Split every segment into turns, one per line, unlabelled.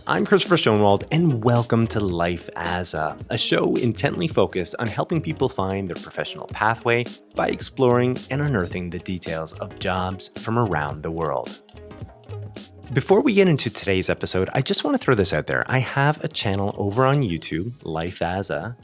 I'm Christopher Schoenwald, and welcome to Life as a show intently focused on helping people find their professional pathway by exploring and unearthing the details of jobs from around the world. Before we get into today's episode, I just want to throw this out there. I have a channel over on YouTube, Life as a ...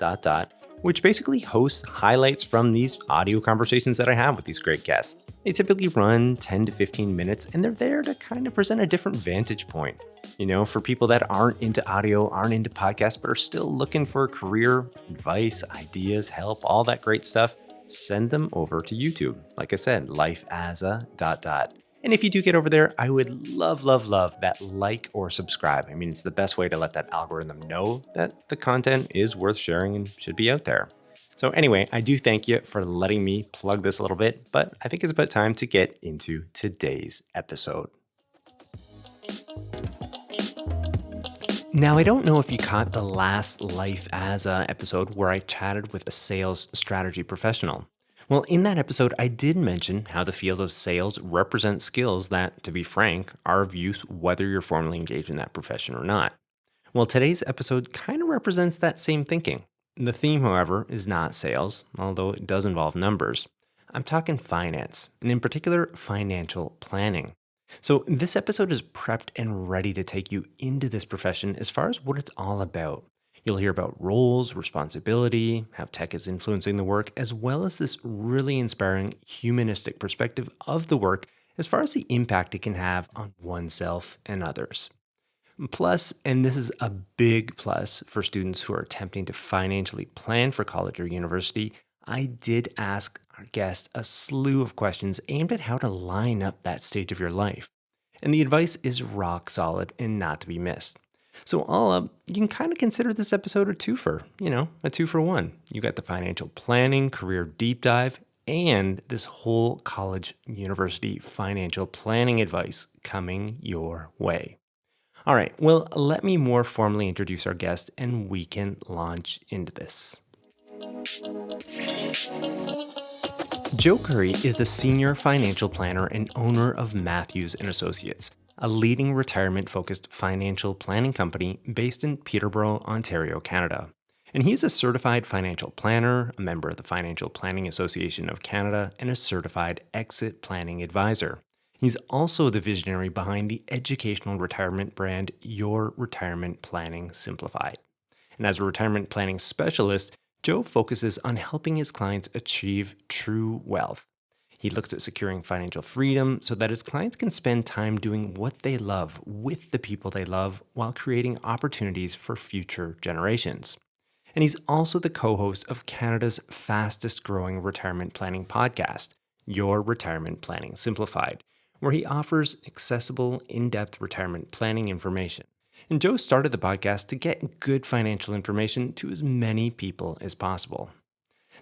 which basically hosts highlights from these audio conversations that I have with these great guests. They typically run 10 to 15 minutes, and they're there to kind of present a different vantage point. You know, for people that aren't into audio, aren't into podcasts, but are still looking for career advice, ideas, help, all that great stuff, send them over to YouTube. Like I said, Life as a ... And if you do get over there, I would love that like or subscribe. I mean, it's the best way to let that algorithm know that the content is worth sharing and should be out there. So anyway, I do thank you for letting me plug this a little bit, but I think it's about time to get into today's episode. Now, I don't know if you caught the last Life as a episode where I chatted with a sales strategy professional. Well, in that episode, I did mention how the field of sales represents skills that, to be frank, are of use whether you're formally engaged in that profession or not. Well, today's episode kind of represents that same thinking. The theme, however, is not sales, although it does involve numbers. I'm talking finance, and in particular, financial planning. So this episode is prepped and ready to take you into this profession as far as what it's all about. You'll hear about roles, responsibility, how tech is influencing the work, as well as this really inspiring humanistic perspective of the work as far as the impact it can have on oneself and others. Plus, and this is a big plus for students who are attempting to financially plan for college or university, I did ask our guest a slew of questions aimed at how to line up that stage of your life. And the advice is rock solid and not to be missed. So all up, you can kind of consider this episode a twofer, a 2-for-1. You got the financial planning, career deep dive, and this whole college, university financial planning advice coming your way. All right, well, let me more formally introduce our guest and we can launch into this. Joe Curry is the senior financial planner and owner of Matthews & Associates, a leading retirement-focused financial planning company based in Peterborough, Ontario, Canada. And he is a certified financial planner, a member of the Financial Planning Association of Canada, and a certified exit planning advisor. He's also the visionary behind the educational retirement brand Your Retirement Planning Simplified. And as a retirement planning specialist, Joe focuses on helping his clients achieve true wealth. He looks at securing financial freedom so that his clients can spend time doing what they love with the people they love while creating opportunities for future generations. And he's also the co-host of Canada's fastest growing retirement planning podcast, Your Retirement Planning Simplified, where he offers accessible, in-depth retirement planning information. And Joe started the podcast to get good financial information to as many people as possible.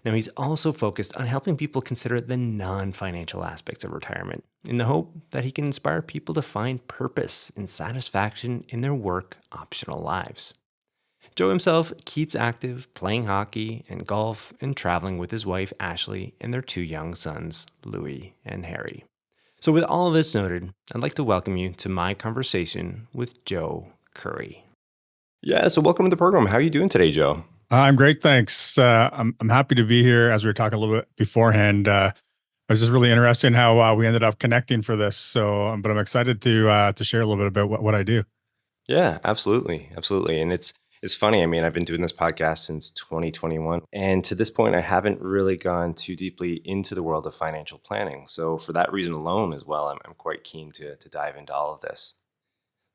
Now, he's also focused on helping people consider the non-financial aspects of retirement in the hope that he can inspire people to find purpose and satisfaction in their work optional lives. Joe himself keeps active, playing hockey and golf and traveling with his wife, Ashley, and their 2 young sons, Louis and Harry. So with all of this noted, I'd like to welcome you to my conversation with Joe Curry. Yeah, so welcome to the program. How are you doing today, Joe?
I'm great, thanks. I'm happy to be here. As we were talking a little bit beforehand, I was just really interested in how we ended up connecting for this. So, but I'm excited to share a little bit about what I do.
Yeah, absolutely. And it's funny. I mean, I've been doing this podcast since 2021, and to this point, I haven't really gone too deeply into the world of financial planning. So, for that reason alone, as well, I'm quite keen to dive into all of this.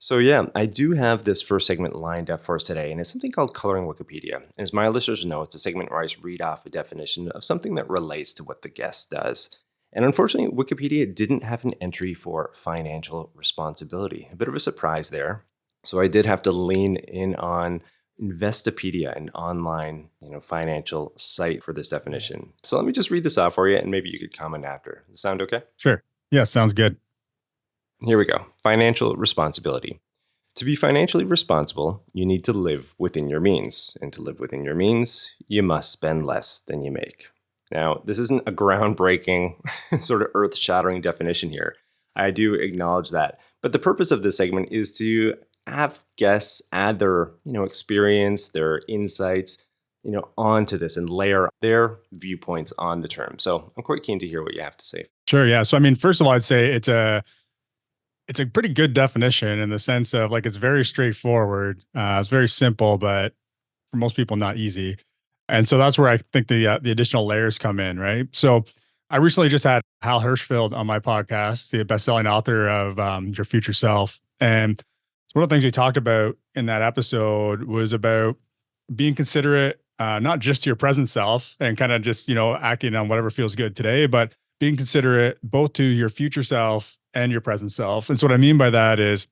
So yeah, I do have this first segment lined up for us today, and it's something called Coloring Wikipedia. As my listeners know, it's a segment where I read off a definition of something that relates to what the guest does. And unfortunately, Wikipedia didn't have an entry for financial responsibility. A bit of a surprise there. So I did have to lean in on Investopedia, an online financial site for this definition. So let me just read this off for you, and maybe you could comment after. Does that sound okay?
Sure. Yeah, sounds good.
Here we go. Financial responsibility. To be financially responsible, you need to live within your means. And to live within your means, you must spend less than you make. Now, this isn't a groundbreaking, sort of earth-shattering definition here. I do acknowledge that. But the purpose of this segment is to have guests add their, experience, their insights, onto this and layer their viewpoints on the term. So I'm quite keen to hear what you have to say.
Sure. Yeah. So, I mean, first of all, I'd say it's a pretty good definition in the sense of like it's very straightforward. It's very simple, but for most people, not easy. And so that's where I think the additional layers come in, right? So I recently just had Hal Hirschfeld on my podcast, the best-selling author of Your Future Self, and one of the things we talked about in that episode was about being considerate, not just to your present self and kind of just acting on whatever feels good today, but being considerate both to your future self and your present self. And so what I mean by that is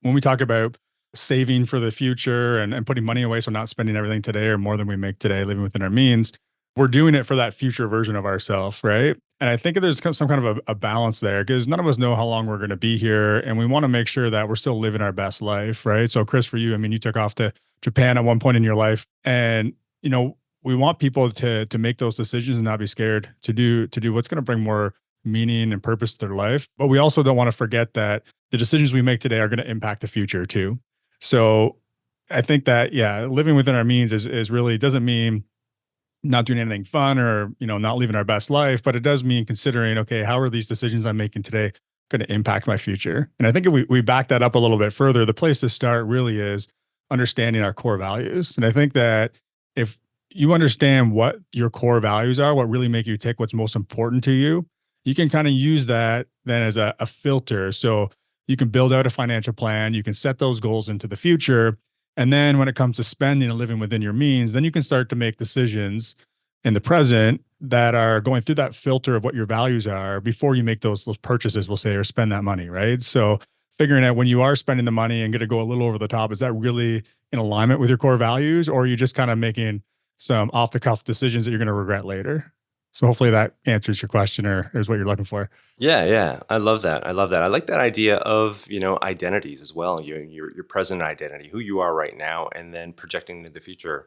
when we talk about saving for the future and putting money away, so not spending everything today or more than we make today, living within our means, we're doing it for that future version of ourselves, right? And I think there's some kind of a balance there because none of us know how long we're going to be here, and we want to make sure that we're still living our best life, right? So, Chris, for you, I mean, you took off to Japan at one point in your life, and we want people to make those decisions and not be scared to do what's going to bring more meaning and purpose to their life. But we also don't want to forget that the decisions we make today are going to impact the future too. So I think that, yeah, living within our means is really doesn't mean not doing anything fun or, not living our best life, but it does mean considering, okay, how are these decisions I'm making today going to impact my future? And I think if we back that up a little bit further, the place to start really is understanding our core values. And I think that if you understand what your core values are, what really make you tick, what's most important to you, you can kind of use that then as a filter. So you can build out a financial plan, you can set those goals into the future. And then when it comes to spending and living within your means, then you can start to make decisions in the present that are going through that filter of what your values are before you make those purchases, we'll say, or spend that money, right? So figuring out when you are spending the money and going to go a little over the top, is that really in alignment with your core values, or are you just kind of making some off the cuff decisions that you're going to regret later? So hopefully that answers your question or is what you're looking for.
Yeah, yeah. I love that. I love that. I like that idea of, identities as well. Your present identity, who you are right now, and then projecting into the future,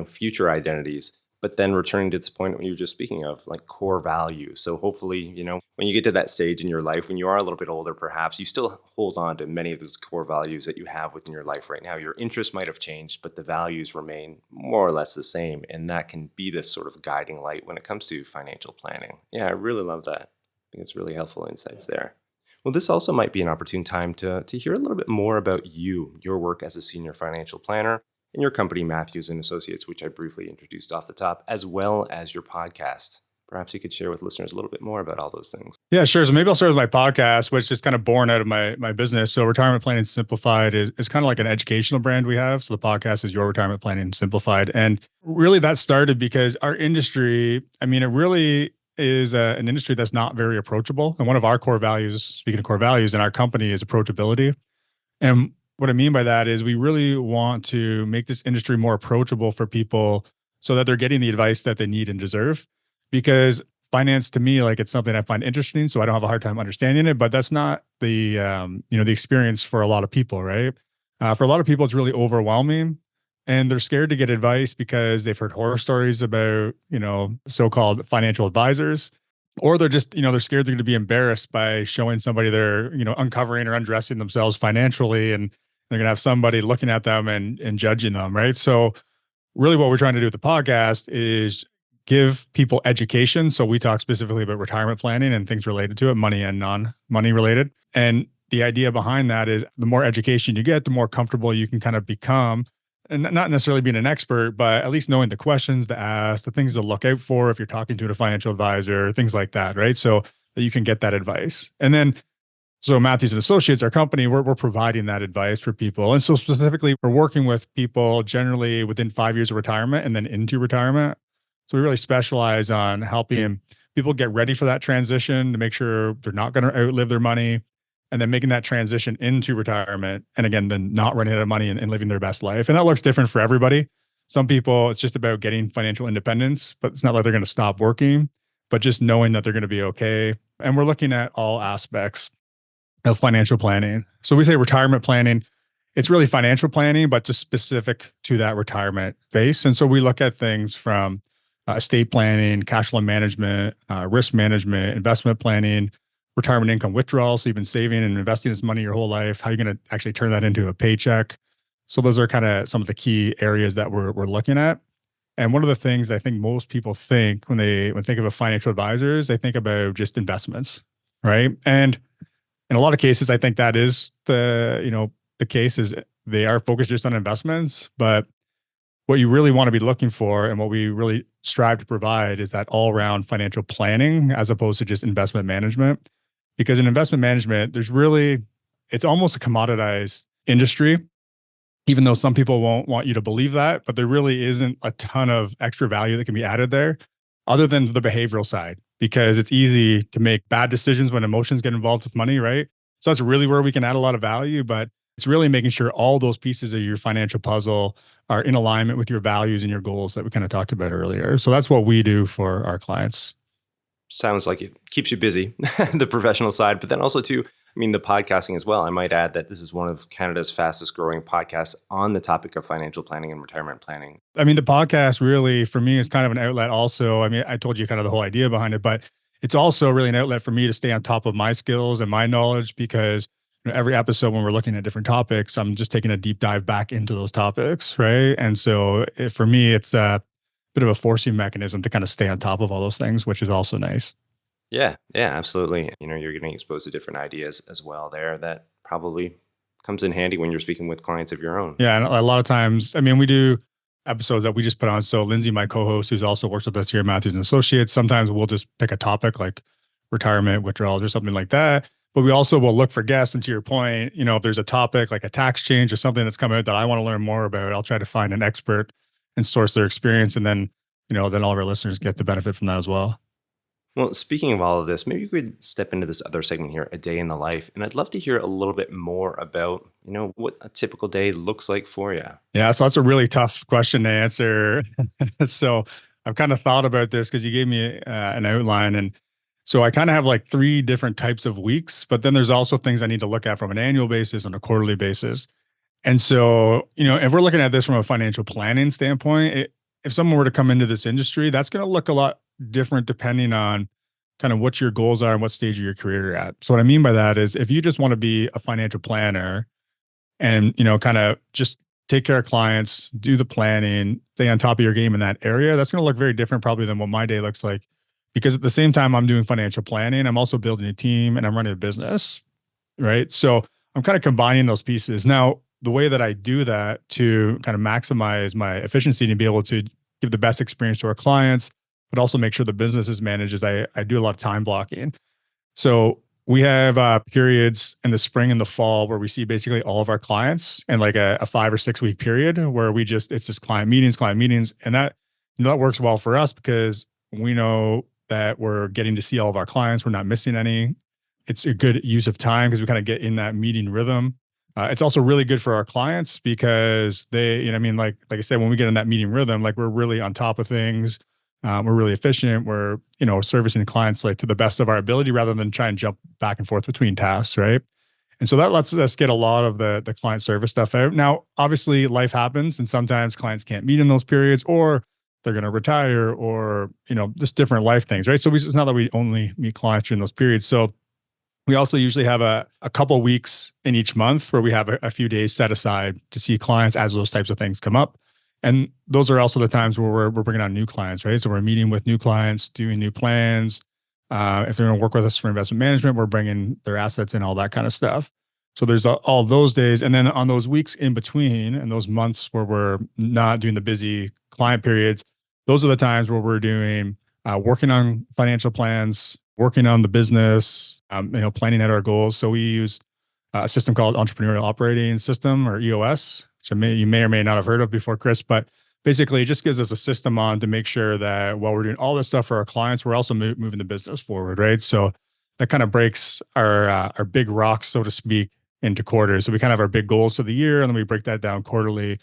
future identities. But then returning to this point when you were just speaking of, like core values. So hopefully, when you get to that stage in your life, when you are a little bit older, perhaps you still hold on to many of those core values that you have within your life right now. Your interests might have changed, but the values remain more or less the same. And that can be this sort of guiding light when it comes to financial planning. Yeah, I really love that. I think it's really helpful insights there. Well, this also might be an opportune time to hear a little bit more about your work as a senior financial planner, and your company, Matthews and Associates, which I briefly introduced off the top, as well as your podcast. Perhaps you could share with listeners a little bit more about all those things.
Yeah, sure. So maybe I'll start with my podcast, which is kind of born out of my business. So Retirement Planning Simplified is kind of like an educational brand we have. So the podcast is Your Retirement Planning Simplified. And really that started because our industry, I mean, it really is an industry that's not very approachable. And one of our core values, speaking of core values in our company, is approachability. And what I mean by that is we really want to make this industry more approachable for people so that they're getting the advice that they need and deserve. Because finance to me, like it's something I find interesting, so I don't have a hard time understanding it, but that's not the the experience for a lot of people, right? For a lot of people, it's really overwhelming and they're scared to get advice because they've heard horror stories about, so-called financial advisors, or they're just, they're scared they're going to be embarrassed by showing somebody they're, uncovering or undressing themselves financially, and they're going to have somebody looking at them and judging them, right? So really what we're trying to do with the podcast is give people education. So we talk specifically about retirement planning and things related to it, money and non-money related. And the idea behind that is the more education you get, the more comfortable you can kind of become, and not necessarily being an expert, but at least knowing the questions to ask, the things to look out for if you're talking to a financial advisor, things like that, right? So that you can get that advice. And then, so Matthews and Associates, our company, we're providing that advice for people. And so specifically, we're working with people generally within 5 years of retirement and then into retirement. So we really specialize on helping people get ready for that transition to make sure they're not going to outlive their money, and then making that transition into retirement. And again, then not running out of money and living their best life. And that looks different for everybody. Some people, it's just about getting financial independence, but it's not like they're going to stop working, but just knowing that they're going to be okay. And we're looking at all aspects of financial planning. So we say retirement planning, it's really financial planning, but just specific to that retirement base. And so we look at things from estate planning, cash flow management, risk management, investment planning, retirement income withdrawal. So you've been saving and investing this money your whole life. How are you going to actually turn that into a paycheck? So those are kind of some of the key areas that we're looking at. And one of the things I think most people think when they think of a financial advisor is they think about just investments, right? And in a lot of cases, I think that is the case is they are focused just on investments. But what you really want to be looking for and what we really strive to provide is that all-around financial planning as opposed to just investment management. Because in investment management, it's almost a commoditized industry, even though some people won't want you to believe that, but there really isn't a ton of extra value that can be added there other than the behavioral side, because it's easy to make bad decisions when emotions get involved with money, right? So that's really where we can add a lot of value, but it's really making sure all those pieces of your financial puzzle are in alignment with your values and your goals that we kind of talked about earlier. So that's what we do for our clients.
Sounds like it keeps you busy, the professional side, but then also too, I mean, the podcasting as well. I might add that this is one of Canada's fastest growing podcasts on the topic of financial planning and retirement planning.
I mean, the podcast really, for me, is kind of an outlet also. I mean, I told you kind of the whole idea behind it, but it's also really an outlet for me to stay on top of my skills and my knowledge because every episode when we're looking at different topics, I'm just taking a deep dive back into those topics, right? And so for me, it's a bit of a forcing mechanism to kind of stay on top of all those things, which is also nice.
Yeah, absolutely. You're getting exposed to different ideas as well there that probably comes in handy when you're speaking with clients of your own.
Yeah, and a lot of times, I mean, we do episodes that we just put on. So Lindsay, my co-host, who's also works with us here at Matthews and Associates, sometimes we'll just pick a topic like retirement withdrawals or something like that. But we also will look for guests. And to your point, if there's a topic like a tax change or something that's coming out that I want to learn more about, I'll try to find an expert and source their experience. And then, then all of our listeners get the benefit from that as well.
Well, speaking of all of this, maybe you could step into this other segment here, a day in the life. And I'd love to hear a little bit more about, what a typical day looks like for you.
Yeah, so that's a really tough question to answer. So I've kind of thought about this because you gave me an outline. And so I kind of have like 3 different types of weeks, but then there's also things I need to look at from an annual basis and a quarterly basis. And so, if we're looking at this from a financial planning standpoint, if someone were to come into this industry, that's going to look a lot different depending on kind of what your goals are and what stage of your career you're at. So what I mean by that is if you just want to be a financial planner and, kind of just take care of clients, do the planning, stay on top of your game in that area, that's going to look very different probably than what my day looks like. Because at the same time I'm doing financial planning, I'm also building a team and I'm running a business, right? So I'm kind of combining those pieces. Now, the way that I do that to kind of maximize my efficiency and be able to give the best experience to our clients, but also make sure the business is managed is I do a lot of time blocking. So we have periods in the spring and the fall where we see basically all of our clients in like a 5 or 6 week period where it's just client meetings. And that works well for us because we know that we're getting to see all of our clients. We're not missing any. It's a good use of time because we kind of get in that meeting rhythm. It's also really good for our clients because they, like I said, when we get in that meeting rhythm, like we're really on top of things. We're really efficient. We're, servicing clients like to the best of our ability rather than try and jump back and forth between tasks, right? And so that lets us get a lot of the client service stuff out. Now, obviously, life happens, and sometimes clients can't meet in those periods, or they're going to retire, or just different life things, right? So it's not that we only meet clients during those periods. So we also usually have a couple weeks in each month where we have a few days set aside to see clients as those types of things come up. And those are also the times where we're bringing on new clients, right? So we're meeting with new clients, doing new plans. If they're going to work with us for investment management, we're bringing their assets and all that kind of stuff. So there's all those days. And then on those weeks in between and those months where we're not doing the busy client periods, those are the times where we're doing working on financial plans, working on the business, planning out our goals. So we use a system called Entrepreneurial Operating System, or EOS, which you may or may not have heard of before, Chris. But basically, it just gives us a system on to make sure that while we're doing all this stuff for our clients, we're also moving the business forward, right? So that kind of breaks our big rocks, so to speak, into quarters. So we kind of have our big goals for the year, and then we break that down quarterly,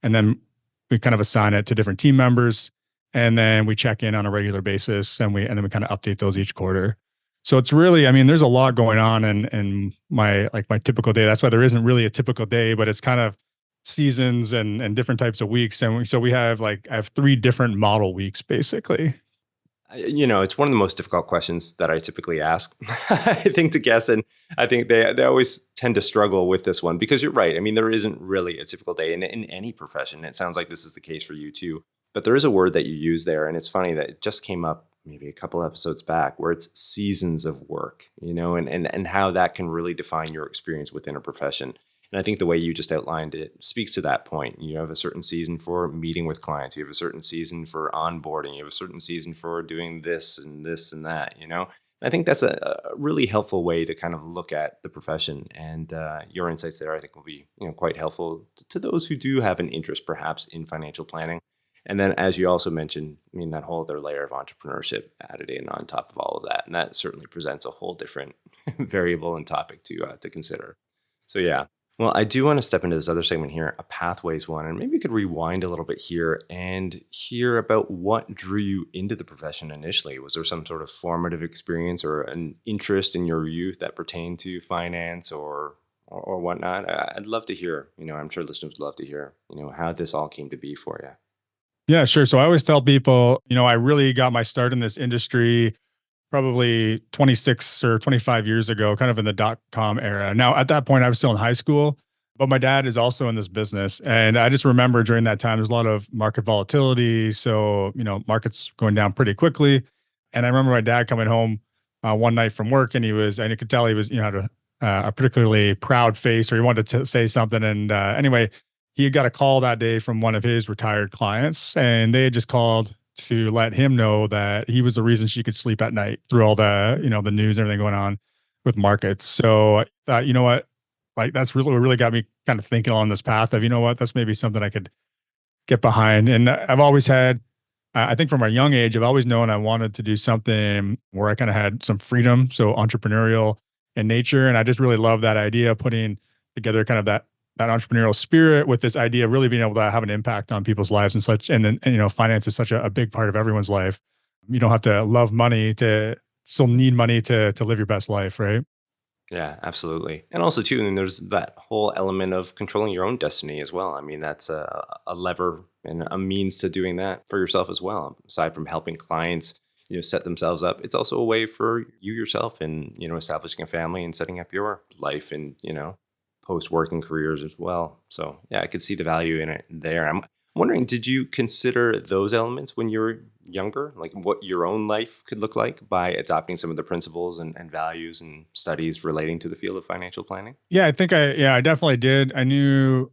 and then we kind of assign it to different team members. And then we check in on a regular basis and then we kind of update those each quarter. So it's really, there's a lot going on in my typical day. That's why there isn't really a typical day, but it's kind of seasons and different types of weeks. And so I have 3 different model weeks, basically.
It's one of the most difficult questions that I typically ask, I think, to guests. And I think they always tend to struggle with this one because you're right. I mean, there isn't really a typical day in any profession. It sounds like this is the case for you too. But there is a word that you use there. And it's funny that it just came up maybe a couple episodes back where it's seasons of work, and how that can really define your experience within a profession. And I think the way you just outlined it speaks to that point. You have a certain season for meeting with clients. You have a certain season for onboarding. You have a certain season for doing this and that. And I think that's a really helpful way to kind of look at the profession. And your insights there, I think, will be quite helpful to those who do have an interest, perhaps, in financial planning. And then, as you also mentioned, I mean, that whole other layer of entrepreneurship added in on top of all of that. And that certainly presents a whole different variable and topic to consider. So, yeah. Well, I do want to step into this other segment here, a pathways one, and maybe we could rewind a little bit here and hear about what drew you into the profession initially. Was there some sort of formative experience or an interest in your youth that pertained to finance or whatnot? I'd love to hear. I'm sure listeners would love to hear. How this all came to be for you.
Yeah, sure. So I always tell people, I really got my start in this industry probably 26 or 25 years ago, kind of in the dot-com era. Now, at that point, I was still in high school, but my dad is also in this business. And I just remember during that time, there's a lot of market volatility. So, markets going down pretty quickly. And I remember my dad coming home one night from work and you could tell he was, had a particularly proud face or he wanted to say something. And anyway, he had got a call that day from one of his retired clients and they had just called to let him know that he was the reason she could sleep at night through all the, the news and everything going on with markets. So I thought, what, like that's really what really got me kind of thinking on this path of, what, that's maybe something I could get behind. And I've always had, I think from a young age, I've always known I wanted to do something where I kind of had some freedom, so entrepreneurial in nature. And I just really love that idea of putting together kind of that entrepreneurial spirit with this idea of really being able to have an impact on people's lives and such. And then, finance is such a big part of everyone's life. You don't have to love money to still need money to live your best life, right?
Yeah, absolutely. And also, too, and there's that whole element of controlling your own destiny as well. I mean, that's a lever and a means to doing that for yourself as well. Aside from helping clients, set themselves up, it's also a way for you yourself in, establishing a family and setting up your life and, post-working careers as well. So, yeah, I could see the value in it there. I'm wondering, did you consider those elements when you were younger, like what your own life could look like by adopting some of the principles and values and studies relating to the field of financial planning?
Yeah, I definitely did. I knew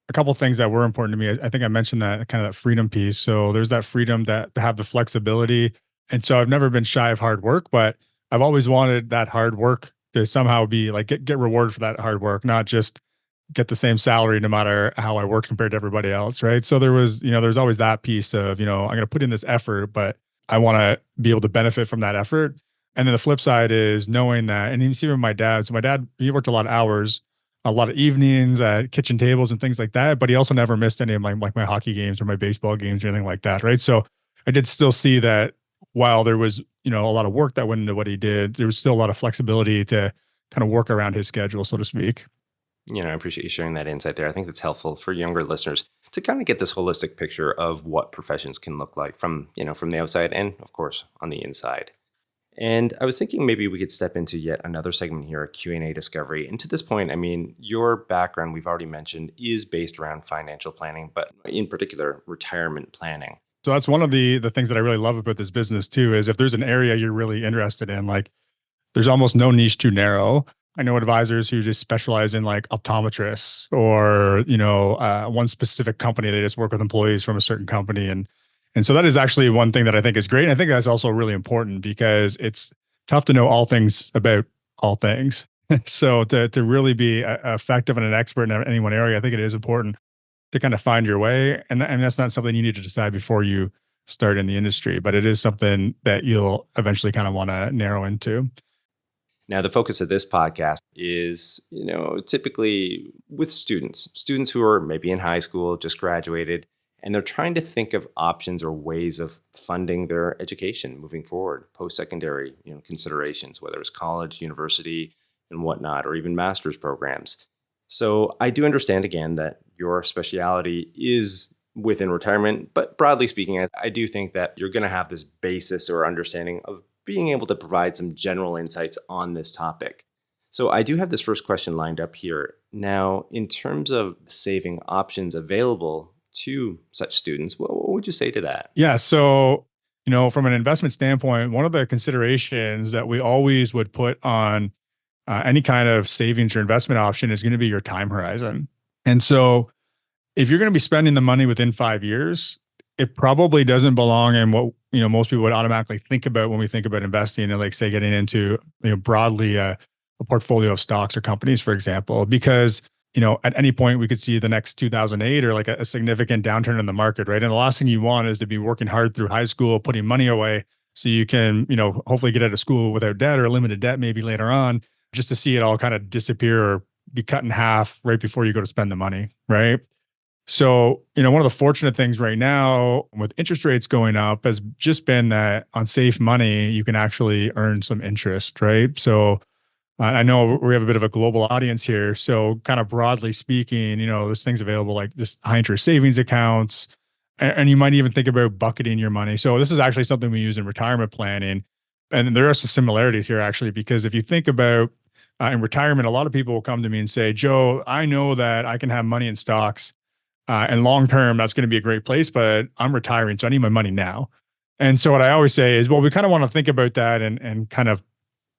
a couple things that were important to me. I think I mentioned that kind of that freedom piece. So there's that freedom that to have the flexibility. And so I've never been shy of hard work, but I've always wanted that hard work to somehow be like get rewarded for that hard work, not just get the same salary no matter how I work compared to everybody else. Right. So there's always that piece of, I'm going to put in this effort, but I want to be able to benefit from that effort. And then the flip side is knowing that, and even see with my dad. So my dad, he worked a lot of hours, a lot of evenings at kitchen tables and things like that, but he also never missed any of my hockey games or my baseball games or anything like that. Right. So I did still see that while there was, a lot of work that went into what he did, there was still a lot of flexibility to kind of work around his schedule, so to speak.
I appreciate you sharing that insight there. I think that's helpful for younger listeners to kind of get this holistic picture of what professions can look like from the outside and, of course, on the inside. And I was thinking maybe we could step into yet another segment here, a Q&A discovery. And to this point, I mean, your background, we've already mentioned, is based around financial planning, but in particular, retirement planning.
So that's one of the things that I really love about this business too, is if there's an area you're really interested in, like there's almost no niche too narrow. I know advisors who just specialize in like optometrists or, one specific company. They just work with employees from a certain company. And so that is actually one thing that I think is great. And I think that's also really important because it's tough to know all things about all things. So to really be effective and an expert in any one area, I think it is important to kind of find your way. And that's not something you need to decide before you start in the industry, but it is something that you'll eventually kind of want to narrow into.
Now, the focus of this podcast is, typically with students who are maybe in high school, just graduated, and they're trying to think of options or ways of funding their education moving forward, post-secondary, considerations, whether it's college, university, and whatnot, or even master's programs. So I do understand, again, that your speciality is within retirement. But broadly speaking, I do think that you're going to have this basis or understanding of being able to provide some general insights on this topic. So I do have this first question lined up here. Now, in terms of saving options available to such students, what would you say to that?
Yeah. So, from an investment standpoint, one of the considerations that we always would put on any kind of savings or investment option is going to be your time horizon. And so, if you're going to be spending the money within 5 years, it probably doesn't belong in what most people would automatically think about when we think about investing and, like, say, getting into broadly a portfolio of stocks or companies, for example, because at any point we could see the next 2008 or like a significant downturn in the market, right? And the last thing you want is to be working hard through high school, putting money away so you can hopefully get out of school without debt or limited debt maybe later on, just to see it all kind of disappear or be cut in half right before you go to spend the money, right? So, one of the fortunate things right now with interest rates going up has just been that on safe money, you can actually earn some interest, right? So, I know we have a bit of a global audience here. So, kind of broadly speaking, there's things available like this high interest savings accounts, and you might even think about bucketing your money. So, this is actually something we use in retirement planning. And there are some similarities here, actually, because if you think about in retirement, a lot of people will come to me and say, Joe, I know that I can have money in stocks. And long term, that's going to be a great place, but I'm retiring, so I need my money now. And so what I always say is, well, we kind of want to think about that and kind of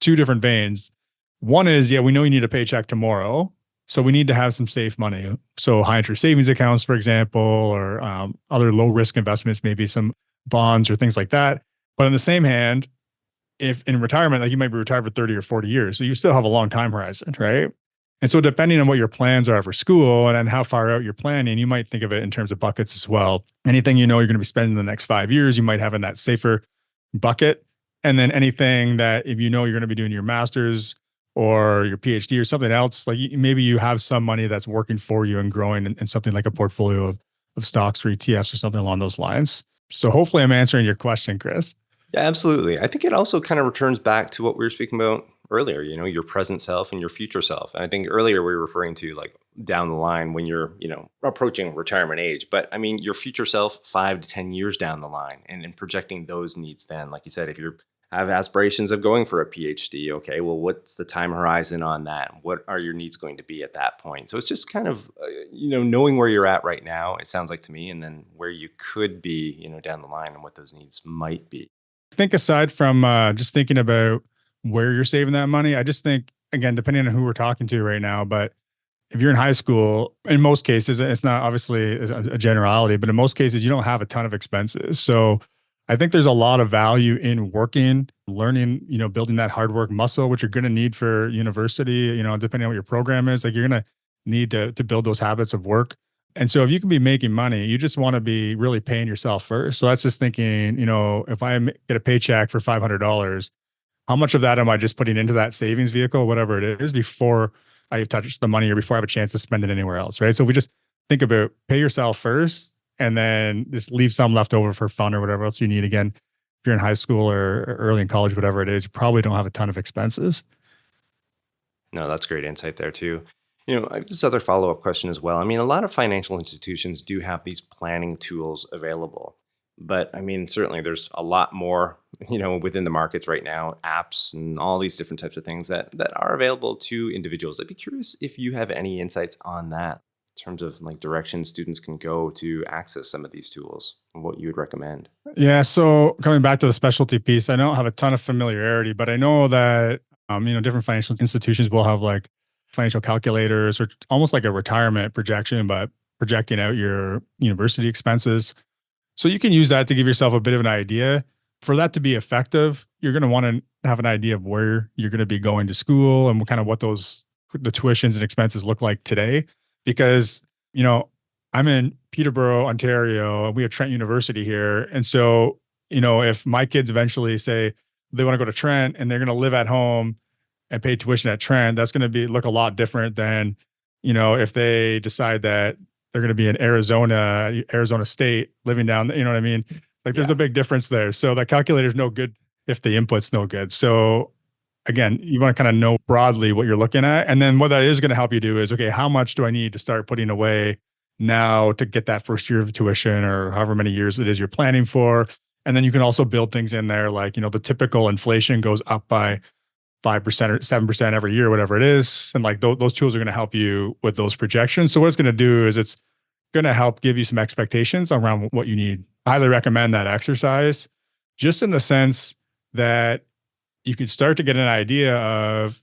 two different veins. One is, yeah, we know you need a paycheck tomorrow, so we need to have some safe money. So high interest savings accounts, for example, or other low risk investments, maybe some bonds or things like that. But on the same hand, if in retirement, like you might be retired for 30 or 40 years, so you still have a long time horizon, right? And so depending on what your plans are for school and how far out you're planning, you might think of it in terms of buckets as well. Anything you're going to be spending the next 5 years, you might have in that safer bucket. And then anything that if you're going to be doing your master's or your PhD or something else, like maybe you have some money that's working for you and growing in something like a portfolio of stocks or ETFs or something along those lines. So hopefully I'm answering your question, Chris.
Yeah, absolutely. I think it also kind of returns back to what we were speaking about earlier, your present self and your future self. And I think earlier we were referring to like down the line when you're, approaching retirement age. But I mean, your future self 5 to 10 years down the line and projecting those needs then. Like you said, if you have aspirations of going for a PhD, okay, well, what's the time horizon on that? What are your needs going to be at that point? So it's just kind of, knowing where you're at right now, it sounds like to me, and then where you could be, down the line and what those needs might be.
I think aside from just thinking about where you're saving that money, I just think, again, depending on who we're talking to right now, but if you're in high school, in most cases, it's not obviously a generality, but in most cases, you don't have a ton of expenses. So I think there's a lot of value in working, learning, building that hard work muscle, which you're going to need for university, depending on what your program is, like you're going to need to build those habits of work. And so if you can be making money, you just want to be really paying yourself first. So that's just thinking, if I get a paycheck for $500, how much of that am I just putting into that savings vehicle, whatever it is, before I touch the money or before I have a chance to spend it anywhere else, right? So we just think about pay yourself first and then just leave some left over for fun or whatever else you need. Again, if you're in high school or early in college, whatever it is, you probably don't have a ton of expenses.
No, that's great insight there too. I have this other follow-up question as well. I mean, a lot of financial institutions do have these planning tools available, but I mean, certainly there's a lot more, within the markets right now, apps and all these different types of things that are available to individuals. I'd be curious if you have any insights on that in terms of like directions students can go to access some of these tools and what you would recommend.
Yeah. So coming back to the specialty piece, I don't have a ton of familiarity, but I know that, different financial institutions will have like financial calculators or almost like a retirement projection, but projecting out your university expenses. So you can use that to give yourself a bit of an idea. For that to be effective, you're going to want to have an idea of where you're going to be going to school and what kind of what the tuitions and expenses look like today. Because, I'm in Peterborough, Ontario, and we have Trent University here. And so, if my kids eventually say they want to go to Trent and they're going to live at home and pay tuition at Trent, that's going to look a lot different than, if they decide that they're going to be in Arizona State, living down, you know what I mean? Like there's a big difference there. So that calculator is no good if the input's no good. So again, you want to kind of know broadly what you're looking at. And then what that is going to help you do is, okay, how much do I need to start putting away now to get that first year of tuition or however many years it is you're planning for. And then you can also build things in there like, the typical inflation goes up by 5% or 7% every year, whatever it is. And like those tools are going to help you with those projections. So what it's going to do is it's going to help give you some expectations around what you need. I highly recommend that exercise just in the sense that you can start to get an idea of,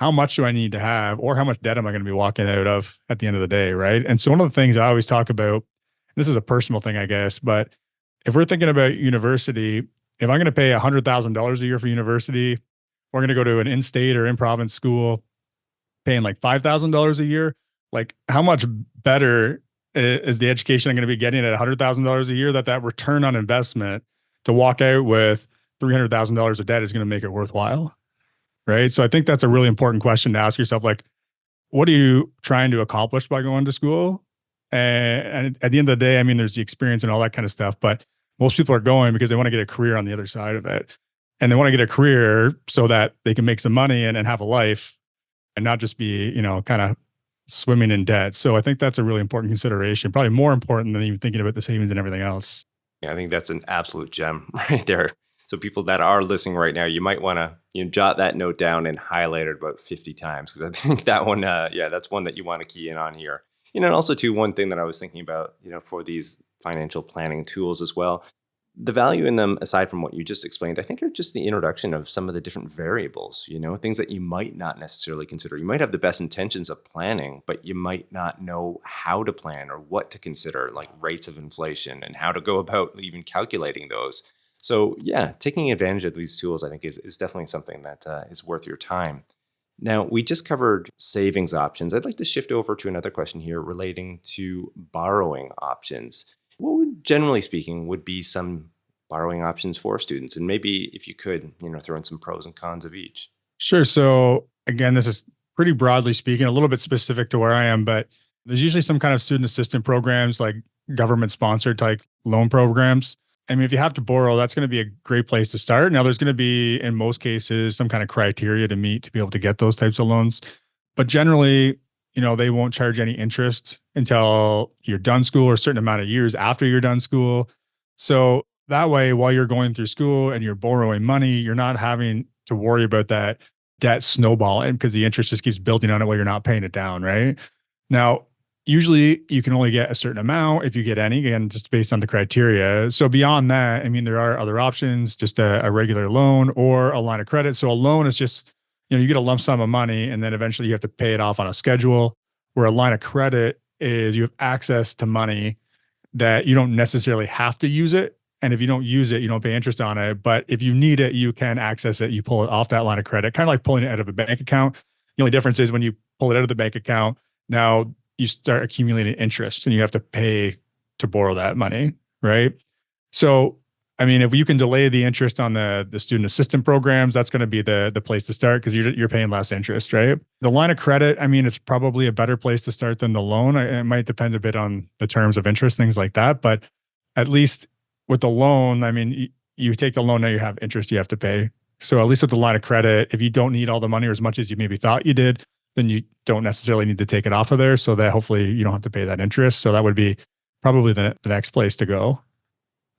how much do I need to have or how much debt am I going to be walking out of at the end of the day, right? And so one of the things I always talk about, this is a personal thing, I guess, but if we're thinking about university, if I'm going to pay $100,000 a year for university, we're going to go to an in-state or in-province school paying like $5,000 a year. Like how much better is the education I'm going to be getting at $100,000 a year that return on investment to walk out with $300,000 of debt is going to make it worthwhile. Right. So I think that's a really important question to ask yourself. Like, what are you trying to accomplish by going to school? And at the end of the day, I mean, there's the experience and all that kind of stuff, but most people are going because they want to get a career on the other side of it. And they want to get a career so that they can make some money and have a life and not just be, kind of swimming in debt. So I think that's a really important consideration, probably more important than even thinking about the savings and everything else.
Yeah, I think that's an absolute gem right there. So people that are listening right now, you might want to jot that note down and highlight it about 50 times because I think that one, that's one that you want to key in on here. And also too, one thing that I was thinking about, for these financial planning tools as well, the value in them, aside from what you just explained, I think are just the introduction of some of the different variables, things that you might not necessarily consider. You might have the best intentions of planning, but you might not know how to plan or what to consider, like rates of inflation and how to go about even calculating those. So yeah, taking advantage of these tools, I think is definitely something that is worth your time. Now, we just covered savings options. I'd like to shift over to another question here relating to borrowing options. What would, generally speaking, would be some borrowing options for students? And maybe if you could, throw in some pros and cons of each.
Sure. So again, this is pretty broadly speaking, a little bit specific to where I am, but there's usually some kind of student assistance programs like government sponsored type loan programs. I mean, if you have to borrow, that's going to be a great place to start. Now, there's going to be, in most cases, some kind of criteria to meet to be able to get those types of loans. But generally, they won't charge any interest until you're done school or a certain amount of years after you're done school. So that way, while you're going through school and you're borrowing money, you're not having to worry about that debt snowballing because the interest just keeps building on it while you're not paying it down, right? Now, usually you can only get a certain amount if you get any, again, just based on the criteria. So beyond that, I mean, there are other options, just a regular loan or a line of credit. So a loan is just, you get a lump sum of money and then eventually you have to pay it off on a schedule, where a line of credit is you have access to money that you don't necessarily have to use it. And if you don't use it, you don't pay interest on it. But if you need it, you can access it. You pull it off that line of credit, kind of like pulling it out of a bank account. The only difference is when you pull it out of the bank account, now you start accumulating interest and you have to pay to borrow that money, right? So, I mean, if you can delay the interest on the student assistance programs, that's going to be the place to start because you're paying less interest, right? The line of credit, I mean, it's probably a better place to start than the loan. It might depend a bit on the terms of interest, things like that. But at least with the loan, I mean, you take the loan, now you have interest you have to pay. So at least with the line of credit, if you don't need all the money or as much as you maybe thought you did, then you don't necessarily need to take it off of there so that hopefully you don't have to pay that interest. So that would be probably the next place to go.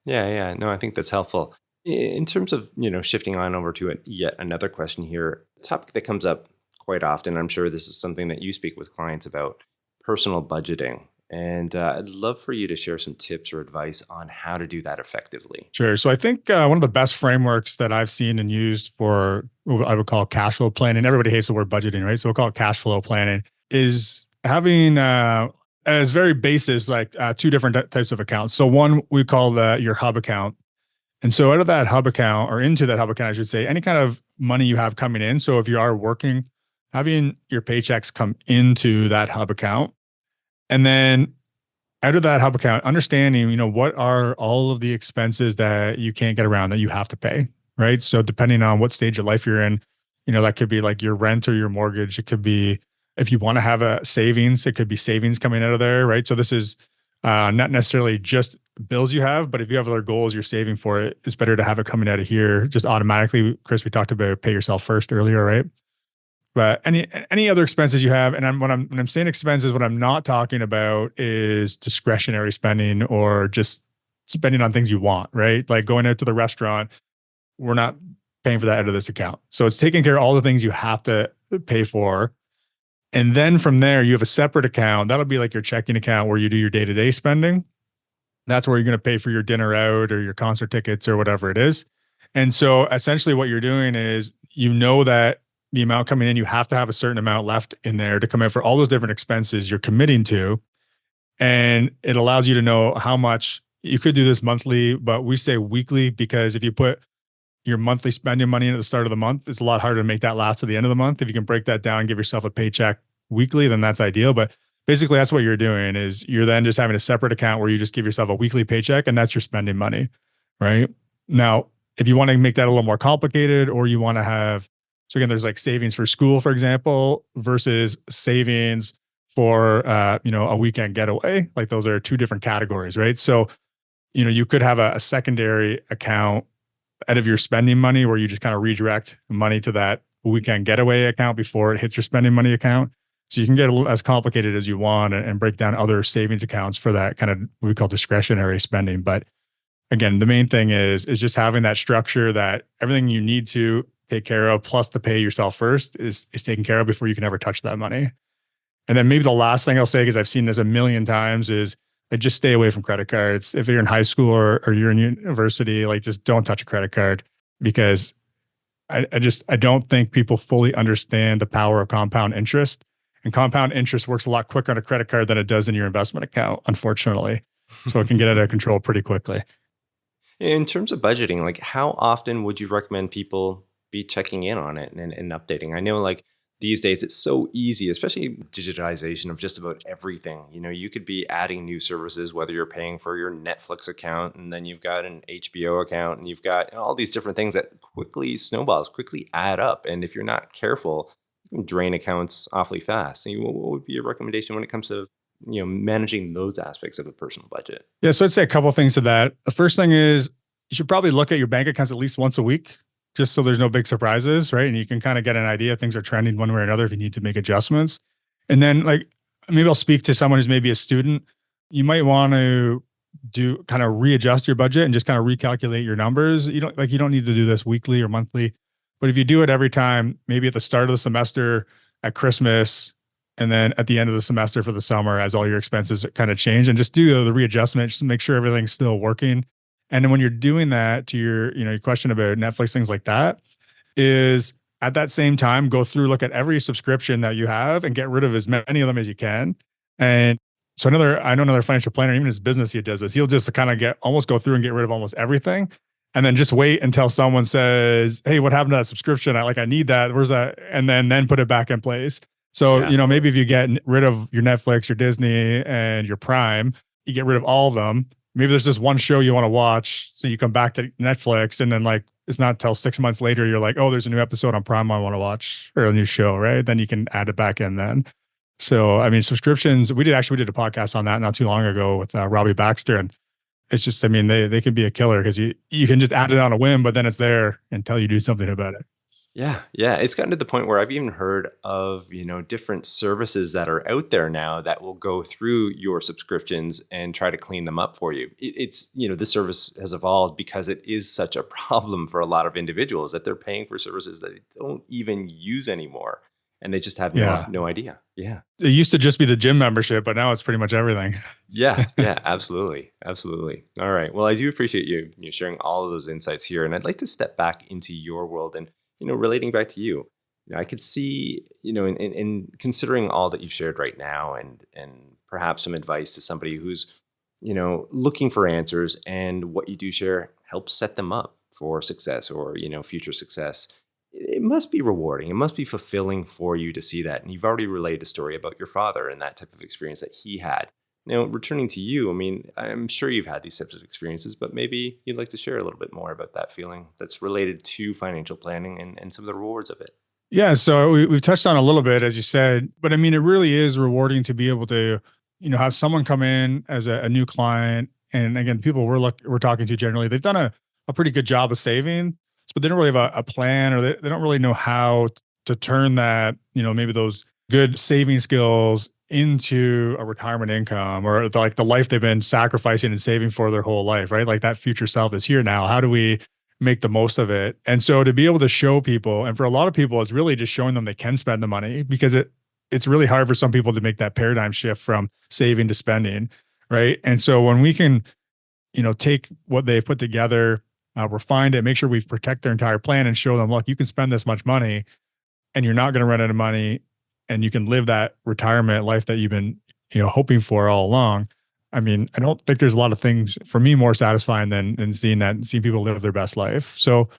Yeah. No, I think that's helpful. In terms of, shifting on over to yet another question here, a topic that comes up quite often, I'm sure this is something that you speak with clients about, personal budgeting. And I'd love for you to share some tips or advice on how to do that effectively.
Sure. So I think one of the best frameworks that I've seen and used for what I would call cash flow planning, everybody hates the word budgeting, right? So we'll call it cash flow planning, is having as very basis, like two different types of accounts. So one we call your hub account. And so out of that hub account or into that hub account, I should say, any kind of money you have coming in. So if you are working, having your paychecks come into that hub account. And then out of that hub account, understanding, what are all of the expenses that you can't get around that you have to pay, right? So depending on what stage of life you're in, that could be like your rent or your mortgage. It could be, if you want to have a savings, it could be savings coming out of there, right? So this is not necessarily just bills you have, but if you have other goals you're saving for it, it's better to have it coming out of here just automatically. Chris, we talked about pay yourself first earlier, right? But any other expenses you have, and when I'm saying expenses, what I'm not talking about is discretionary spending or just spending on things you want, right? Like going out to the restaurant, we're not paying for that out of this account. So it's taking care of all the things you have to pay for. And then from there, you have a separate account. That'll be like your checking account where you do your day-to-day spending. That's where you're going to pay for your dinner out or your concert tickets or whatever it is. And so essentially what you're doing is you know that the amount coming in, you have to have a certain amount left in there to come in for all those different expenses you're committing to. And it allows you to know how much you could do this monthly, but we say weekly because if you put your monthly spending money in at the start of the month, it's a lot harder to make that last to the end of the month. If you can break that down and give yourself a paycheck weekly, then that's ideal. But basically that's what you're doing is you're then just having a separate account where you just give yourself a weekly paycheck and that's your spending money, right? Now, if you want to make that a little more complicated or you want to have, so again, there's like savings for school, for example, versus savings for, a weekend getaway. Like those are two different categories, right? So, you could have a secondary account out of your spending money where you just kind of redirect money to that weekend getaway account before it hits your spending money account. So you can get as complicated as you want and break down other savings accounts for that kind of what we call discretionary spending. But again, the main thing is just having that structure that everything you need to take care of plus the pay yourself first is taken care of before you can ever touch that money. And then maybe the last thing I'll say, because I've seen this a million times, is just stay away from credit cards. If you're in high school or you're in university, like just don't touch a credit card because I don't think people fully understand the power of compound interest. And compound interest works a lot quicker on a credit card than it does in your investment account, unfortunately. So it can get out of control pretty quickly.
In terms of budgeting, like how often would you recommend people be checking in on it and updating? I know like these days it's so easy, especially digitization of just about everything. You could be adding new services, whether you're paying for your Netflix account and then you've got an HBO account and you've got all these different things that quickly snowballs, quickly add up. And if you're not careful, you can drain accounts awfully fast. So what would be your recommendation when it comes to managing those aspects of a personal budget?
Yeah. So I'd say a couple of things to that. The first thing is you should probably look at your bank accounts at least once a week, just so there's no big surprises, right? And you can kind of get an idea if things are trending one way or another if you need to make adjustments. And then like maybe I'll speak to someone who's maybe a student. You might want to do kind of readjust your budget and just kind of recalculate your numbers. You don't need to do this weekly or monthly, but if you do it every time, maybe at the start of the semester, at Christmas, and then at the end of the semester for the summer, as all your expenses kind of change, and just do the readjustment, just to make sure everything's still working. And then when you're doing that to your question about Netflix, things like that, is at that same time, go through, look at every subscription that you have and get rid of as many of them as you can. And so I know another financial planner, even his business, he does this. He'll just kind of go through and get rid of almost everything. And then just wait until someone says, "Hey, what happened to that subscription? I need that. Where's that?" And then put it back in place. So,
Yeah.
maybe if you get rid of your Netflix, your Disney, and your Prime, you get rid of all of them. Maybe there's just one show you want to watch. So you come back to Netflix and then like, it's not until 6 months later, you're like, oh, there's a new episode on Prime I want to watch or a new show, right? Then you can add it back in then. So, I mean, subscriptions, we did a podcast on that not too long ago with Robbie Baxter. And it's just, I mean, they can be a killer because you can just add it on a whim, but then it's there until you do something about it.
Yeah, yeah. It's gotten to the point where I've even heard of, different services that are out there now that will go through your subscriptions and try to clean them up for you. It's, this service has evolved because it is such a problem for a lot of individuals that they're paying for services that they don't even use anymore. And they just have no idea. Yeah.
It used to just be the gym membership, but now it's pretty much everything.
Yeah, yeah, absolutely. Absolutely. All right. Well, I do appreciate you sharing all of those insights here. And I'd like to step back into your world and relating back to you. I could see, in considering all that you've shared right now and perhaps some advice to somebody who's, looking for answers, and what you do share helps set them up for success or, future success. It must be rewarding. It must be fulfilling for you to see that. And you've already relayed a story about your father and that type of experience that he had. Now, returning to you, I mean, I'm sure you've had these types of experiences, but maybe you'd like to share a little bit more about that feeling that's related to financial planning and some of the rewards of it.
Yeah. So we've touched on a little bit, as you said, but I mean, it really is rewarding to be able to, have someone come in as a new client. And again, people we're talking to generally, they've done a pretty good job of saving, but they don't really have a plan, or they don't really know how to turn that, maybe those good saving skills into a retirement income, or like the life they've been sacrificing and saving for their whole life, right? Like that future self is here now. How do we make the most of it? And so to be able to show people, and for a lot of people, it's really just showing them they can spend the money, because it's really hard for some people to make that paradigm shift from saving to spending, right? And so when we can, take what they've put together, refine it, make sure we protect their entire plan and show them, look, you can spend this much money and you're not going to run out of money, and you can live that retirement life that you've been, hoping for all along. I mean, I don't think there's a lot of things for me more satisfying than seeing that, seeing people live their best life. So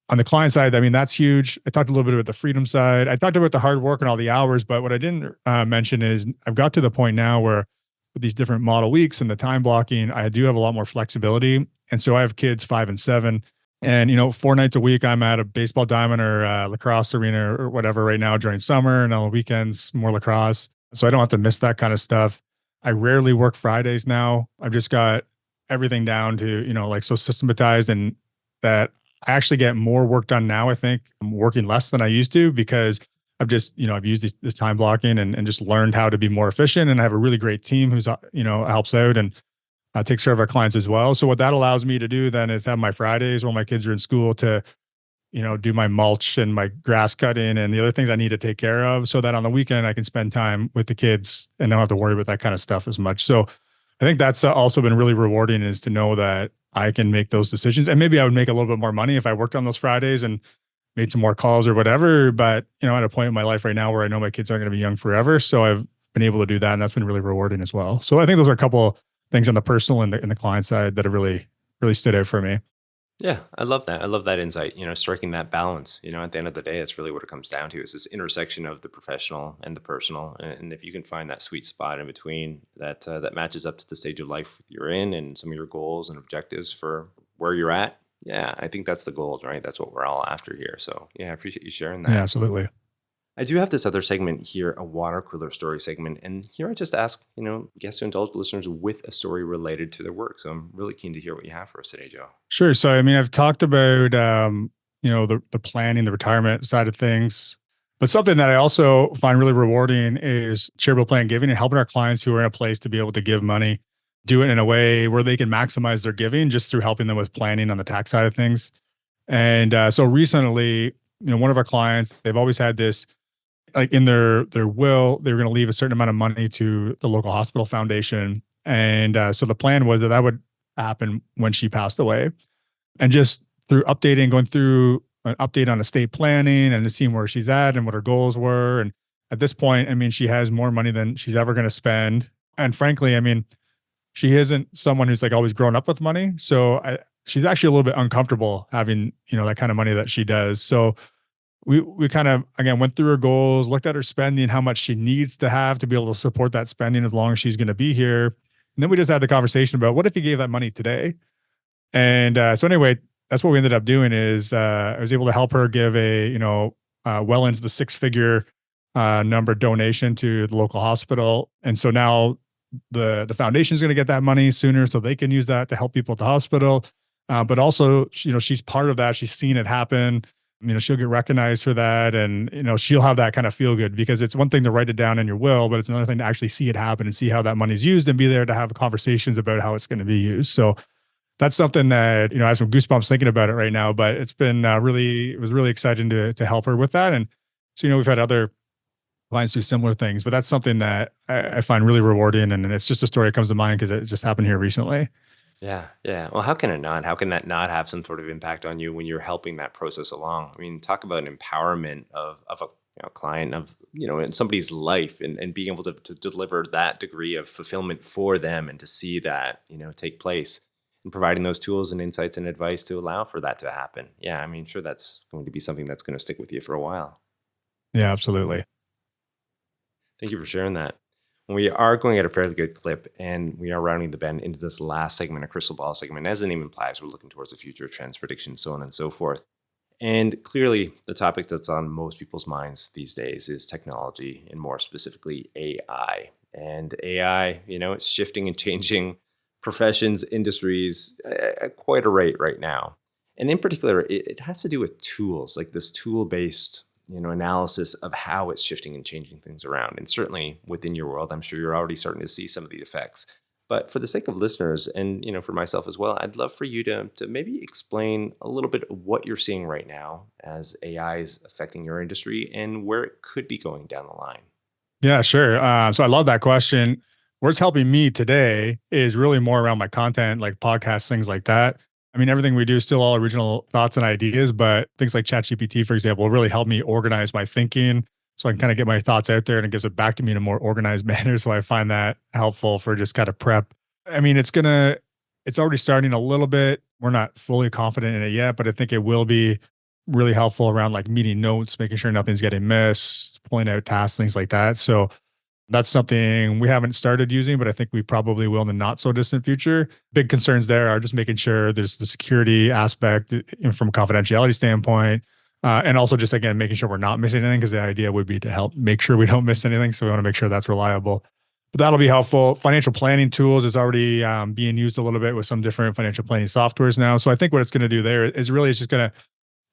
on the client side, I mean, that's huge. I talked a little bit about the freedom side. I talked about the hard work and all the hours, but what I didn't mention is I've got to the point now where with these different model weeks and the time blocking, I do have a lot more flexibility. And so I have kids 5 and 7. And 4 nights a week, I'm at a baseball diamond or lacrosse arena or whatever right now during summer, and on the weekends more lacrosse. So I don't have to miss that kind of stuff. I rarely work Fridays now. I've just got everything down to like so systematized, and that I actually get more work done now. I think I'm working less than I used to, because I've just I've used this time blocking and just learned how to be more efficient. And I have a really great team who's helps out and takes care of our clients as well. So what that allows me to do then is have my Fridays while my kids are in school to, do my mulch and my grass cutting and the other things I need to take care of, so that on the weekend I can spend time with the kids and don't have to worry about that kind of stuff as much. So I think that's also been really rewarding, is to know that I can make those decisions. And maybe I would make a little bit more money if I worked on those Fridays and made some more calls or whatever. But, at a point in my life right now where I know my kids aren't going to be young forever. So I've been able to do that. And that's been really rewarding as well. So I think those are a couple things on the personal and the client side that have really, really stood out for me.
Yeah, I love that. I love that insight, striking that balance. At the end of the day, it's really what it comes down to, is this intersection of the professional and the personal. And if you can find that sweet spot in between that, that matches up to the stage of life you're in and some of your goals and objectives for where you're at. Yeah, I think that's the goals, right? That's what we're all after here. So yeah, I appreciate you sharing
Yeah,
that.
absolutely.
I do have this other segment here, a water cooler story segment. And here I just ask, guests to indulge listeners with a story related to their work. So I'm really keen to hear what you have for us today, Joe.
Sure. So, I mean, I've talked about, the planning, the retirement side of things, but something that I also find really rewarding is charitable plan giving, and helping our clients who are in a place to be able to give money, do it in a way where they can maximize their giving just through helping them with planning on the tax side of things. And so recently, one of our clients, they've always had this, like in their will, they were going to leave a certain amount of money to the local hospital foundation. And so the plan was that would happen when she passed away. And just through going through an update on estate planning and seeing where she's at and what her goals were. And at this point, I mean, she has more money than she's ever going to spend. And frankly, I mean, she isn't someone who's like always grown up with money. So she's actually a little bit uncomfortable having, that kind of money that she does. So we kind of, again, went through her goals, looked at her spending, how much she needs to have to be able to support that spending as long as she's going to be here. And then we just had the conversation about, what if you gave that money today? And so anyway, that's what we ended up doing. Is I was able to help her give well into the 6-figure number donation to the local hospital. And so now the foundation is going to get that money sooner, so they can use that to help people at the hospital. But also, she's part of that. She's seen it happen. She'll get recognized for that, and she'll have that kind of feel good, because it's one thing to write it down in your will, but it's another thing to actually see it happen and see how that money's used and be there to have conversations about how it's going to be used. So that's something that, I have some goosebumps thinking about it right now, but it's been it was really exciting to help her with that. And so, we've had other clients do similar things, but that's something that I find really rewarding. And it's just a story that comes to mind because it just happened here recently.
Yeah, yeah. Well, how can it not? How can that not have some sort of impact on you when you're helping that process along? I mean, talk about an empowerment of a client, of in somebody's life, and being able to deliver that degree of fulfillment for them, and to see that take place, and providing those tools and insights and advice to allow for that to happen. Yeah, I mean, sure, that's going to be something that's going to stick with you for a while.
Yeah, absolutely.
Thank you for sharing that. We are going at a fairly good clip, and we are rounding the bend into this last segment, a crystal ball segment. As the name implies, we're looking towards the future, trends, predictions, so on and so forth. And clearly, the topic that's on most people's minds these days is technology, and more specifically, AI. And AI, it's shifting and changing professions, industries at quite a rate right now. And in particular, it has to do with tools, like this tool-based analysis of how it's shifting and changing things around. And certainly within your world, I'm sure you're already starting to see some of the effects. But for the sake of listeners and for myself as well, I'd love for you to maybe explain a little bit of what you're seeing right now as AI is affecting your industry and where it could be going down the line.
Yeah, sure. So I love that question. What's helping me today is really more around my content, like podcasts, things like that. I mean, everything we do is still all original thoughts and ideas, but things like ChatGPT, for example, really help me organize my thinking so I can kind of get my thoughts out there and it gives it back to me in a more organized manner. So I find that helpful for just kind of prep. I mean, it's already starting a little bit. We're not fully confident in it yet, but I think it will be really helpful around like meeting notes, making sure nothing's getting missed, pulling out tasks, things like that. So that's something we haven't started using, but I think we probably will in the not so distant future. Big concerns there are just making sure there's the security aspect from a confidentiality standpoint. And also just again, making sure we're not missing anything because the idea would be to help make sure we don't miss anything. So we want to make sure that's reliable. But that'll be helpful. Financial planning tools is already being used a little bit with some different financial planning softwares now. So I think what it's going to do there is really it's just going to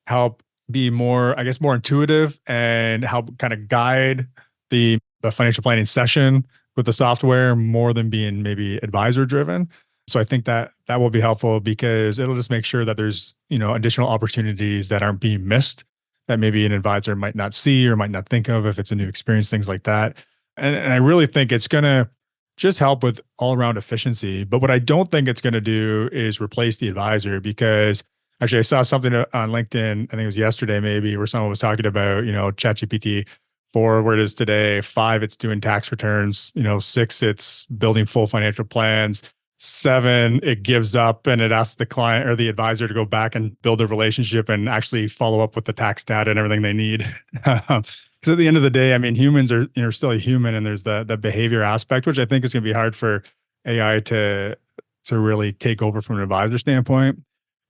help be more, I guess, more intuitive and help kind of guide the financial planning session with the software more than being maybe advisor driven. So I think that that will be helpful because it'll just make sure that there's, additional opportunities that aren't being missed that maybe an advisor might not see or might not think of if it's a new experience, things like that. And I really think it's going to just help with all around efficiency. But what I don't think it's going to do is replace the advisor because actually, I saw something on LinkedIn, I think it was yesterday maybe, where someone was talking about, ChatGPT 4, where it is today, 5, it's doing tax returns, 6, it's building full financial plans, 7, it gives up and it asks the client or the advisor to go back and build a relationship and actually follow up with the tax data and everything they need. Because at the end of the day, I mean, humans are, still a human and there's the behavior aspect, which I think is going to be hard for AI to really take over from an advisor standpoint.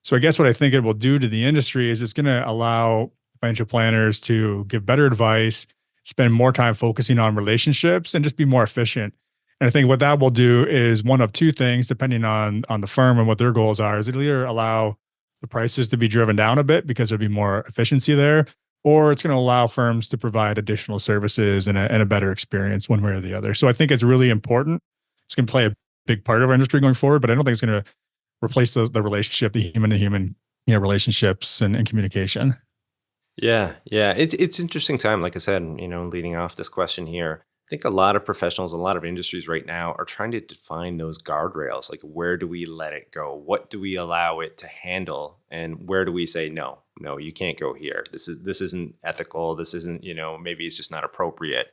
So I guess what I think it will do to the industry is it's going to allow financial planners to give better advice, spend more time focusing on relationships, and just be more efficient. And I think what that will do is one of two things, depending on the firm and what their goals are, is it'll either allow the prices to be driven down a bit because there'll be more efficiency there, or it's going to allow firms to provide additional services and a better experience one way or the other. So I think it's really important. It's going to play a big part of our industry going forward, but I don't think it's going to replace the relationship, the human to human, relationships and communication.
Yeah. It's interesting time, like I said, leading off this question here. I think a lot of professionals, a lot of industries right now are trying to define those guardrails. Like, where do we let it go? What do we allow it to handle? And where do we say, no, you can't go here. This isn't ethical. This isn't, maybe it's just not appropriate.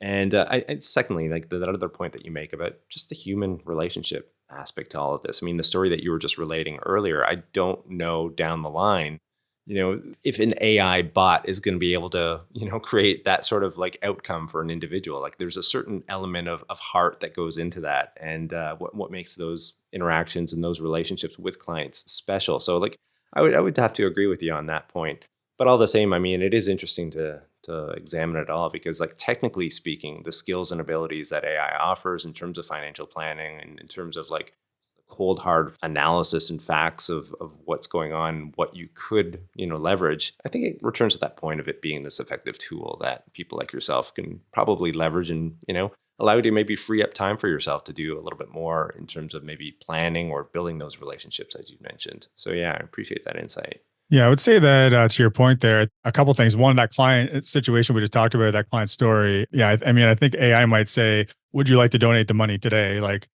And secondly, like that other point that you make about just the human relationship aspect to all of this. I mean, the story that you were just relating earlier, I don't know down the line, if an AI bot is going to be able to, create that sort of like outcome for an individual. Like there's a certain element of heart that goes into that, and what makes those interactions and those relationships with clients special. So like I would have to agree with you on that point. But all the same, I mean, it is interesting to examine it all because, like, technically speaking, the skills and abilities that AI offers in terms of financial planning and in terms of like cold hard analysis and facts of what's going on, what you could leverage, I think it returns to that point of it being this effective tool that people like yourself can probably leverage and allow you to maybe free up time for yourself to do a little bit more in terms of maybe planning or building those relationships as you mentioned. So yeah, I appreciate that insight.
Yeah, I would say that to your point there, a couple of things. One, that client situation we just talked about, that client story. Yeah, I mean, I think AI might say, "Would you like to donate the money today?" Like,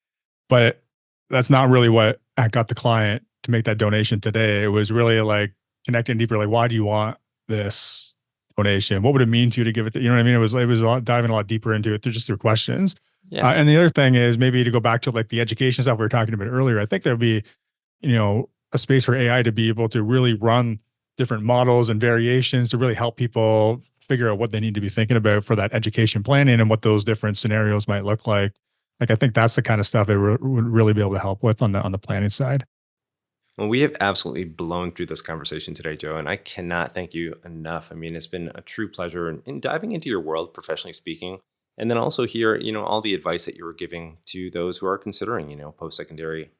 but that's not really what got the client to make that donation today. It was really like connecting deeper. Like, why do you want this donation? What would it mean to you to give it? You know what I mean? It was a lot, diving a lot deeper into it through just through questions.
Yeah.
And the other thing is maybe to go back to like the education stuff we were talking about earlier. I think there'll be, a space for AI to be able to really run different models and variations to really help people figure out what they need to be thinking about for that education planning and what those different scenarios might look like. Like, I think that's the kind of stuff it would really be able to help with on the planning side.
Well, we have absolutely blown through this conversation today, Joe, and I cannot thank you enough. I mean, it's been a true pleasure in diving into your world, professionally speaking, and then also hear, all the advice that you were giving to those who are considering, post-secondary,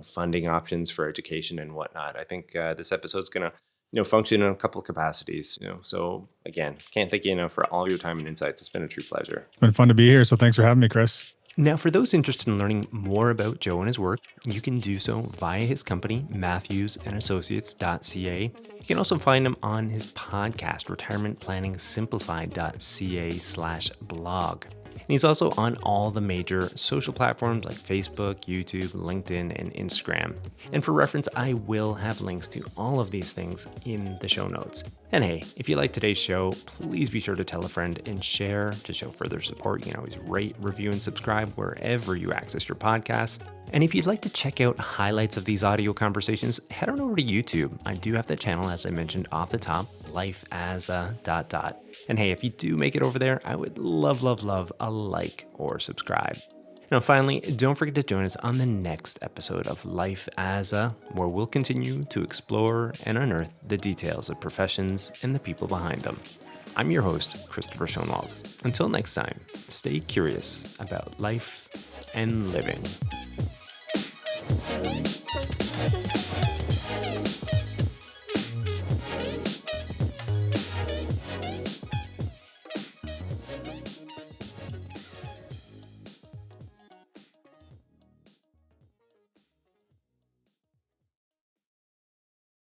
funding options for education and whatnot. I think this episode's going to function in a couple of capacities. So again, can't thank you enough for all your time and insights. It's been a true pleasure.
It's been fun to be here. So thanks for having me, Chris.
Now, for those interested in learning more about Joe and his work, you can do so via his company, matthewsandassociates.ca. You can also find him on his podcast, Retirement Planning Simplified.ca/blog. And he's also on all the major social platforms like Facebook, YouTube, LinkedIn, and Instagram. And for reference, I will have links to all of these things in the show notes. And hey, if you like today's show, please be sure to tell a friend and share to show further support. You can always rate, review, and subscribe wherever you access your podcasts. And if you'd like to check out highlights of these audio conversations, head on over to YouTube. I do have the channel, as I mentioned off the top, Life as a ... And hey, if you do make it over there, I would love a like or subscribe. Now, finally, don't forget to join us on the next episode of Life as a, where we'll continue to explore and unearth the details of professions and the people behind them. I'm your host, Christopher Schoenwald. Until next time, stay curious about life and living.